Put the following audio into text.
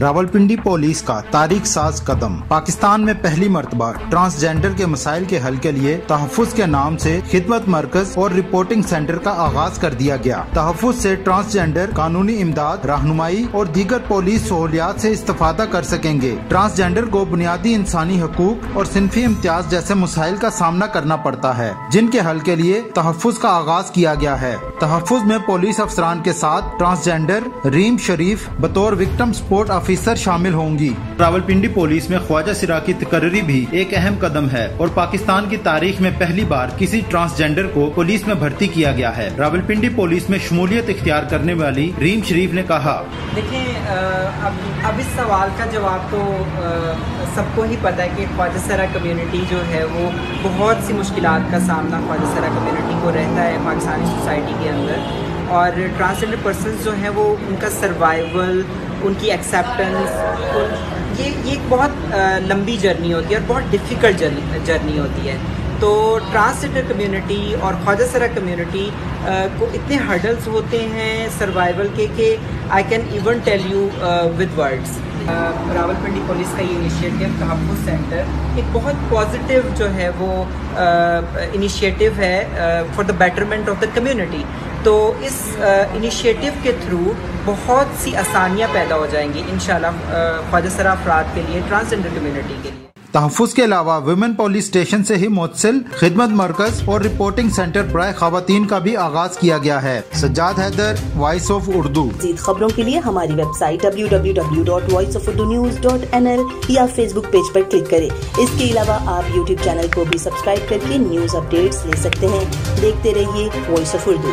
Rawalpindi police کا تاریخ ساز قدم۔ پاکستان میں پہلی مرتبہ ٹرانسجینڈر کے مسائل کے حل کے لیے تحفظ کے نام سے خدمت مرکز اور رپورٹنگ سینٹر کا آغاز کر دیا گیا۔ تحفظ سے ٹرانسجینڈر قانونی امداد، رہنمائی اور دیگر پولیس سہولیات سے استفادہ کر سکیں گے۔ ٹرانسجینڈر کو بنیادی انسانی حقوق اور صنفی امتیاز جیسے مسائل کا سامنا کرنا پڑتا ہے، جن کے حل کے لیے تحفظ کا آغاز کیا گیا ہے۔ تحفظ میں پولیس افسران کے ساتھ ٹرانسجینڈر ریم شریف بطور وکٹم سپورٹ آفیسر شامل ہوں گی۔ راولپنڈی پولیس میں خواجہ سرا کی تقرری بھی ایک اہم قدم ہے اور پاکستان کی تاریخ میں پہلی بار کسی ٹرانسجینڈر کو پولیس میں بھرتی کیا گیا ہے۔ راولپنڈی پولیس میں شمولیت اختیار کرنے والی ریم شریف نے کہا، دیکھیں اب اس سوال کا جواب تو سب کو ہی پتہ ہے کہ خواجہ سرا کمیونٹی جو ہے وہ بہت سی مشکلات کا سامنا خواجہ سرا کمیونٹی کو رہتا ہے پاکستانی سوسائٹی کے اندر، اور ٹرانسجینڈر پرسنز جو ہیں وہ ان کا سروائیول، ان کی ایکسیپٹنس، یہ ایک بہت لمبی جرنی ہوتی ہے اور بہت ڈیفیکلٹ جرنی ہوتی ہے۔ تو ٹرانسجینڈر کمیونٹی اور خواجہ سرا کمیونٹی کو اتنے ہرڈلز ہوتے ہیں سروائیول کے کہ I can even tell you with words. Rawalpindi police کا یہ انیشیٹو تحفظ سینٹر ایک بہت پازیٹیو جو ہے وہ انیشیٹو ہے for the betterment of the community. تو اس انیشیٹو کے تھرو بہت سی آسانیاں پیدا ہو جائیں گی انشاءاللہ خواجہ سرا افراد کے لیے، ٹرانسجینڈر کمیونٹی کے لیے۔ تحفظ کے علاوہ ویمن پولیس اسٹیشن سے ہی متصل خدمت مرکز اور رپورٹنگ سینٹر برائے خواتین کا بھی آغاز کیا گیا ہے۔ Sajjad Haider, voice of Urdu. مزید خبروں کے لیے ہماری ویب سائٹ www.voiceofurdonewz.nl یا فیس بک پیج پر کلک کریں۔ اس کے علاوہ آپ یوٹیوب چینل کو بھی سبسکرائب کر کے نیوز اپڈیٹس لے سکتے ہیں۔ دیکھتے رہیے وائس آف اردو۔